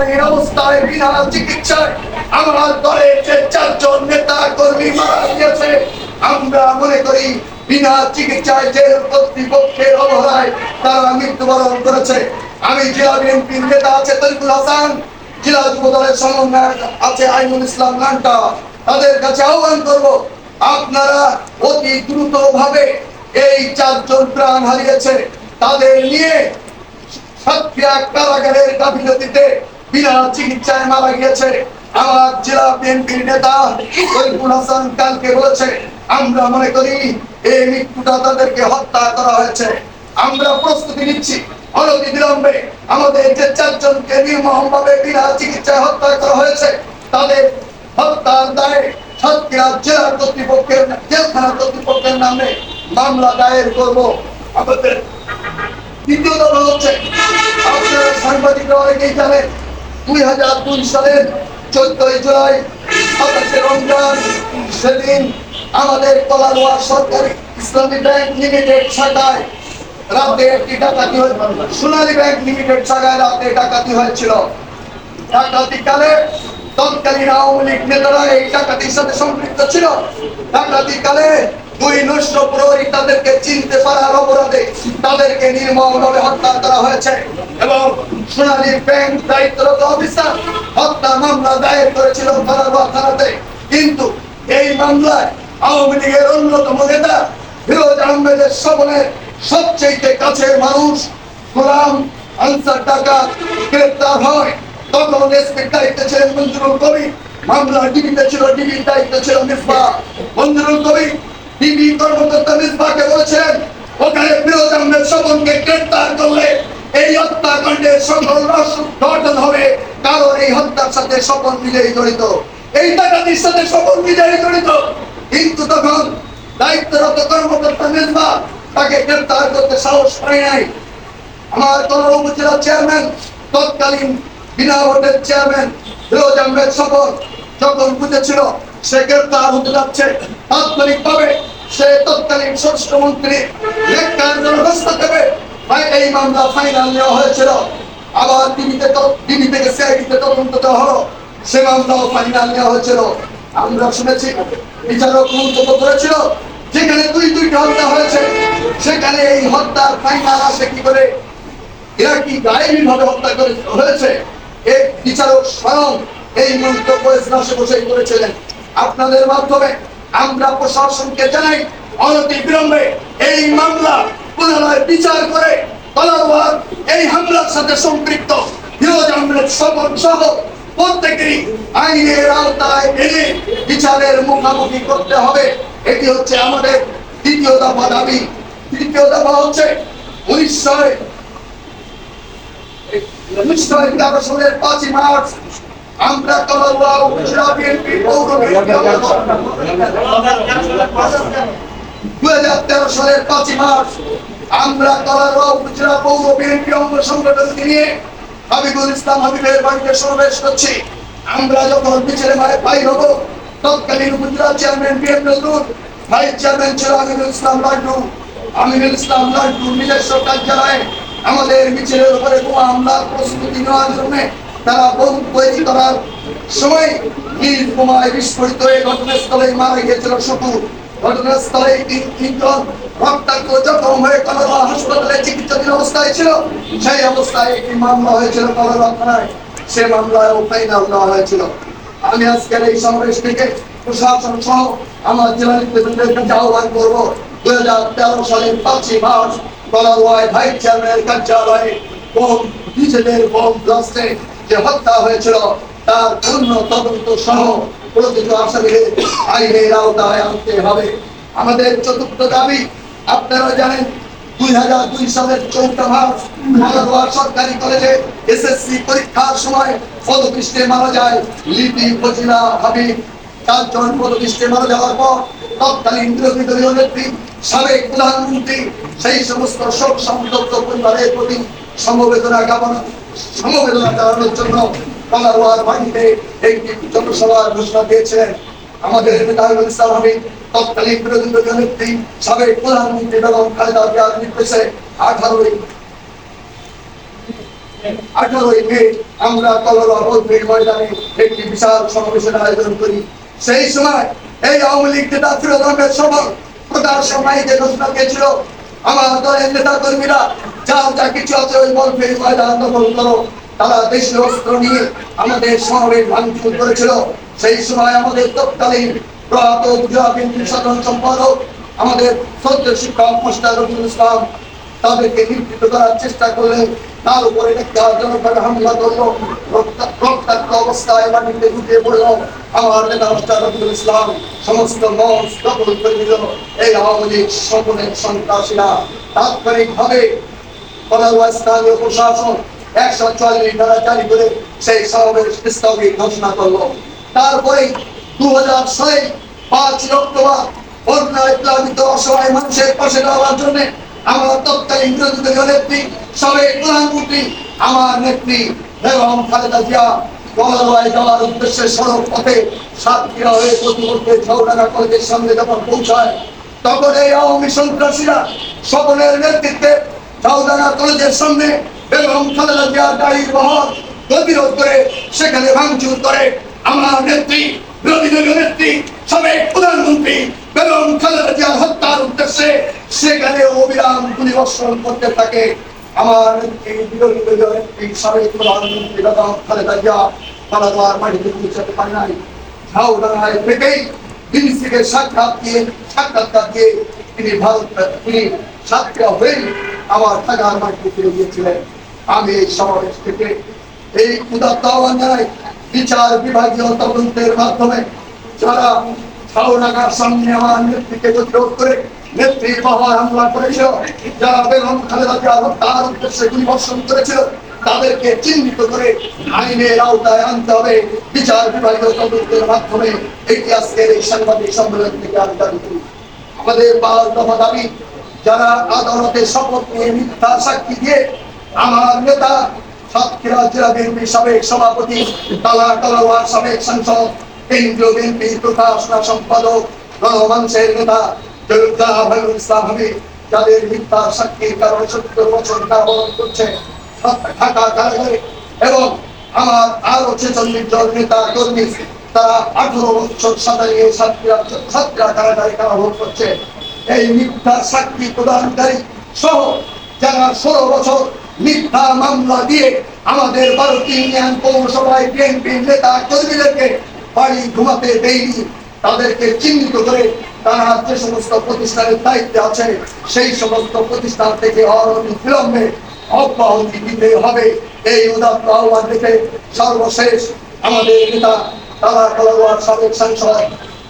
জরুরি অবস্থায় বিনা চিকিৎসায় আমার দলের যে 4 জন নেতা কর্মী মারা গিয়েছে, আমরা মনে করি বিনা চিকিৎসায় যে কর্তৃপক্ষের অবহেলায় তারা মৃত্যুবরণ করেছে। আমি জেলা বিএনপির নেতা আছে তরিকুল হাসান, জেলা যুব দলের সমন্বয়ক আছে আইনুল ইসলাম লান্টা, তাদের কাছে আহ্বান করব, আপনারা অতি দ্রুত ভাবে এই 4 জন প্রাণ হারিয়েছে তাদের নিয়ে সাতক্ষীরা কারাগারের গাফিলতিতে বিনা চিকিৎসায় মারা গিয়েছে। আমার জেলা বিএনপির নেতা তরিকুল হাসান কালকে বলেছে, আমরা মনে করি এই মৃত্যুটা তাদেরকে হত্যা করা হয়েছে। আমরা প্রস্তুতি নিচ্ছি অনতি বিলম্বে আমাদের যে 4 জনকে নির্মমভাবে বিনা চিকিৎসায় হত্যা করা হয়েছে তাদের হত্যার দায়ে সাতক্ষীরা জেলা কর্তৃপক্ষের জেলখানা কর্তৃপক্ষের নামে মামলা দায়ের করব। আমাদের দ্বিতীয় দফা হচ্ছে, আপনারা সাংবাদিকরা অনেকেই জানেন 2002 সালের 14 জুলাই 27 রমজান সেদিন আমাদের কলারোয়া সরকারি ইসলামী ব্যাংক লিমিটেড শাখায় রাতে একটি ডাকাতি হয়েছিল। সোনালী ব্যাংক লিমিটেড শাখায় রাতে ডাকাতি হয়েছিল। ডাকাতিকালে তৎকালীন আওয়ামী লীগ নেতারা এই ডাকাতির সাথে সম্পৃক্ত ছিল। ডাকাতিকালে 2 নষ্ট প্রহরী তাদেরকে চিনতে পারার অপরাধে তাদেরকে নির্মমভাবে হত্যা করা হয়েছে এবং সোনালী ব্যাংক দায়িত্বরত অফিসার হত্যা মামলা দায়ের করেছিল কলারোয়া থানাতে। কিন্তু এই মামলায় আওয়ামী লীগের অন্যতম নেতা ফিরোজ আহমেদের স্বপনের সবচেয়ে কাছের মানুষ গোলাম আনসার ডাকাত গ্রেপ্তার হয়। তখন এসপির দায়িত্বে ছিলেন মঞ্জুরুল কবির, মামলা ডিবিতে ছিল, ডিবির দায়িত্ব ছিল মিসবাহ। মঞ্জুরুল কবির ডিবি কর্মকর্তা মিসবাহকে বলেছিলেন, ওখানে ফিরোজ আহমেদ স্বপনকে গ্রেপ্তার করলে এই হত্যাকাণ্ডের সকল গঠন হবে, কারণ এই হত্যার সাথে স্বপন নিজেই জড়িত, এই ডাকাতির সাথে স্বপন নিজেই জড়িত। কিন্তু তখন দায়িত্বরত কর্মকর্তা মিসবাহ তাকে গ্রেপ্তার করতে সাহস পায় নাই। আমার কলারোয়া উপজেলা চেয়ারম্যান তৎকালীন বিনা ভোটের চেয়ারম্যান ফিরোজ আহমেদ স্বপন যখন বুঝেছিল সে গ্রেপ্তার হতে যাচ্ছে, তাৎক্ষণিকভাবে সে তৎকালীন স্বরাষ্ট্রমন্ত্রী লেখার ব্যবস্থা দেবে, এই মামলা ফাইনাল নেওয়া হয়েছিল। আবার ডিবি থেকে সিআইডিতে তদন্ত দেওয়া হলো, সে মামলাও ফাইনাল নেওয়া হয়েছিল। আমরা শুনেছি বিচারক মন্তব্য করেছিল, যেখানে 2টা হত্যা হয়েছে সেখানে এই হত্যার ফাইনাল আসে কি করে, এরা কি গায়েবী ভাবে হত্যা হয়েছে। এক বিচারক স্বয়ং এই মন্তব্য এজলাসে বসেই করেছিলেন। আপনাদের মাধ্যমে আমরা প্রশাসনকে জানাই, অনতি বিলম্বে এই মামলা পুনরায় বিচার করে কলারোয়ার এই হামলার সাথে সম্পৃক্ত ফিরোজ আহমেদ স্বপন সহ প্রত্যেকেরই আইনের আওতায় এনে বিচারের মুখোমুখি করতে হবে। এটি হচ্ছে আমাদের দ্বিতীয় দফা দাবি। তৃতীয় দফা হচ্ছে 1911 সালের 5ই মার্চ আমরা কলারোয়া উপজেলা বিএনপি পৌর বিএনপি 2013 সালের 5ই মার্চ আমরা কলারোয়া উপজেলা পৌর বিএনপি অঙ্গ সংগঠনকে নিয়ে হাবিবুল ইসলাম হাবিবের বাড়িতে সমাবেশ করছি। আমরা যখন মিছিলে বাইর হব, তৎকালীন উপজেলা chairman B M Nazrul, vice chairman ছিল আমিনুল ইসলাম লাড্ডু। আমিনুল ইসলাম লাড্ডু নিজস্ব কার্যালয়ে আমাদের মিছিলের উপরে বোমা হামলার প্রস্তুতি নেওয়ার জন্য তারা বোম তৈরি করার সময় নিজ বোমায় বিস্ফোরিত হয়ে ঘটনাস্থলে মারা গিয়েছিল শুকুর। ঘটনাস্থলে 3 জন রক্তাক্ত জখম হয়ে কলারোয়া হাসপাতালে চিকিৎসাধীন অবস্থায় ছিল। সেই অবস্থায় একটি মামলা হয়েছিল কলারোয়া থানায়, সে মামলায় ফাইনাল দেওয়া হয়েছিল। আমি আজকের এই সমাবেশ থেকে প্রশাসন সহ আমার জেলা নেতৃবৃন্দের কাছে আহ্বান করবো, 2013 সালের 5ই মার্চ কলারোয়ায় ভাইস চেয়ারম্যানের কার্যালয়ে নিজেদের বোম ব্লাস্টে যে হত্যা হয়েছিল তার পূর্ণ তদন্ত সহ প্রতিটি আসামিকে আইনের আওতায় আনতে হবে। আমাদের চতুর্থ দাবি, আপনারা জানেন 2002 সালের 4 মার্চ কলারোয়া সরকারি কলেজে এসএসসি পরীক্ষার সময় পদপৃষ্ঠে মারা যায় লিপি ফজিলা হাবিব। 4 জন পদপৃষ্ঠে মারা যাওয়ার পর তৎকালীন বিরোধী দলীয় নেত্রী সাবেক প্রধানমন্ত্রী সেই সমস্ত শোক সন্তপ্ত পরিবারের প্রতি সমবেদনা জানানোর জন্য কলারোয়ার বাড়িতে একটি জনসভার ঘোষণা দিয়েছিলেন। আমাদের নেতা আমিনুল ইসলাম হাবিব তৎকালীন বিরোধী দলীয় নেত্রী সাবেক প্রধানমন্ত্রী বেগম খালেদা জিয়ার নির্দেশে 18 18ই মে আমরা কলরা বৌদ্ধের ময়দানে একটি বিশাল সমাবেশের আয়োজন করি। সেই সময় এই আওয়ামী লীগ নেতা ফিরোজ আহমেদ সফল প্রধান সময় যে ঘোষণা দিয়েছিল, আমার দলের নেতা কর্মীরা যা কিছু আছে ওই বলফের ময়দান দখল করো। তারা দেশীয় অস্ত্র নিয়ে আমাদের সমাবেশ ভাঙচুর করেছিল। সেই সময় আমাদের তৎকালীন প্রয়াত জেলা বিএনপির সাধারণ সম্পাদক আমাদের শ্রদ্ধেয় শিক্ষক মাস্টার রফিকুল ইসলাম তাদেরকে নিবৃত্ত করার চেষ্টা করলেন। তার উপরে জনভাবে হামলা করলো, রক্তাক্ত অবস্থায় মাটিতে ঢুকে পড়লো। আমার নেতা মাস্টার রফিকুল ইসলাম সমস্ত মঞ্চ দখল করে দিল এই আওয়ামী লীগ সকলের সন্ত্রাসীরা। তাৎক্ষণিকভাবে স্থানীয় প্রশাসন 144 ধারা জারি করে সেই সমাবেশ স্থগিত ঘোষণা করলো। তারপরে 2000 সালে 5 অক্টোবর বন্যায় প্লাবিত অসহায় মানুষের পাশে দাঁড়ানোর জন্য আমার তৎকালীন বিরোধী দলীয় নেত্রী সাবেক প্রধানমন্ত্রী আমার নেত্রী বেগম খালেদা জিয়া গলায় যাওয়ার উদ্দেশ্যে সড়ক পথে সাতক্ষীরা হয়ে প্রতিমধ্যে ঝাউডাঙ্গা কলেজের সামনে যখন পৌঁছায়, তখন এই আওয়ামী সন্ত্রাসীরা সকলের নেতৃত্বে ঝাউডাঙ্গা কলেজের সামনে বেগম খালেদা জিয়ার গাড়ির বহর প্রতিরোধ করে সেখানে ভাঙচুর করে আমার নেত্রী বিরোধী দলীয় নেত্রী সাবেক প্রধানমন্ত্রী বেগম খালেদা জিয়ার হত্যার উদ্দেশ্যে সেখানে অবিরাম গুলিবর্ষণ করতে থাকে। আমার নেত্রী বিরোধী দলীয় নেত্রী সাবেক প্রধানমন্ত্রী বেগম খালেদা জিয়া পালাবার মাটিতে পৌঁছাতে পারে নাই। ঝাউডাঙ্গায় থেকেই বিবিসিকে সাক্ষাৎকার দিয়ে তিনি সাতক্ষীরা হয়ে আমার থাকার মাটিতে ফিরে গিয়েছিলেন। আমি এই সমাবেশ থেকে এই উদাত্ত আহ্বান জানাই, বিচার বিভাগীয় তদন্তের মাধ্যমে যারা ঝাউডাঙ্গার সামনে আমার নেত্রীকে প্রতিরোধ করে নেত্রীর বহর হামলা করেছিল, যারা বেগম খালেদা জিয়া হত্যার উদ্দেশ্যে গুলিবর্ষণ করেছিল, তাদেরকে চিহ্নিত করে আইনের আওতায় আনতে হবে বিচার বিভাগীয় তদন্তের মাধ্যমে। এটি আজকের এই সাংবাদিক সম্মেলন থেকে আমি দাবি করি। আমাদের 5 দফা দাবি, যারা আদালতে শপথ নিয়ে মিথ্যা সাক্ষী দিয়ে আমার নেতা সাতক্ষীরা জেলা বিএনপির সাবেক সভাপতি তালা কালাওয়ার সাবেক সাংসদ কেন্দ্রীয় বিএনপির প্রকাশনা সম্পাদক গণমানুষের নেতা ইসলাম হাবিব, যাদের মিথ্যা সাক্ষীর কারণে 70 বছর কারাবরণ করছে ঢাকা কারাগারে, এবং আমার আরো 46 জন নেতা কর্মী তারা 18 বছর সাজা নিয়ে সাতক্ষীরা কারাগারে কারাবরণ করছে। এই মিথ্যা সাক্ষী প্রদানকারী সহ যারা 16 বছর মিথ্যা মামলা দিয়ে আমাদের 12টি ইউনিয়ন পৌরসভায় বিএনপির নেতা কর্মীদেরকে বাড়ি ঘুমাতে দেয়নি, তাদেরকে চিহ্নিত করে তারা যে সমস্ত প্রতিষ্ঠানের দায়িত্বে আছে সেই সমস্ত প্রতিষ্ঠান থেকে অবিলম্বে অব্যাহতি দিতে হবে। এই উদাত্ত আহ্বান থেকে সর্বশেষ আমাদের নেতা তালা কালাওয়ার সাবেক সাংসদ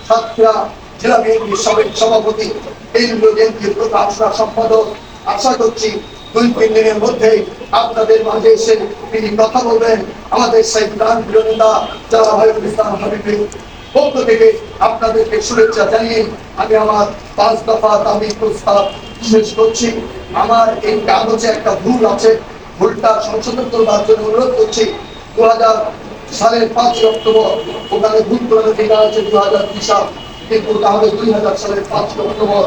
সাতক্ষীরা জেলা বিএনপির সাবেক সভাপতি কেন্দ্রীয় বিএনপির প্রকাশনা সম্পাদক, আশা করছি 2-3 দিনের মধ্যে আপনাদের মাঝে এসে তিনি কথা বলবেন। আমাদের সেই প্রাণ প্রিয় নেতা জালাভাইউল ইসলাম হাবিবের পক্ষ থেকে আপনাদেরকে শুভেচ্ছা জানিয়ে আমি আমার 5 দফা দাবি প্রস্তাব শেষ করছি। আমার এই কাগজে একটা ভুল আছে, ভুলটা সংশোধন করবার জন্য অনুরোধ করছি। 2000 সালের 5 অক্টোবর ওখানে ভুল করে লেখা আছে 2002 সাল, কিন্তু তাহলে 2000 সালের 5 অক্টোবর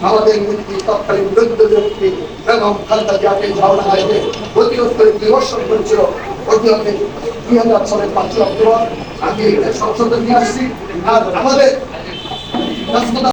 আমাদের নেত্রী তৎকালীন বিরোধী দলীয় নেত্রী বেগম খালেদা জিয়াকে ঝাউডাঙ্গায় প্রতিরোধ করে বিবর্ষণ করেছিল। ওটি হবে 2000 সালের 5 অক্টোবর। আমি সংশোধন নিয়ে আসছি। আর আমাদের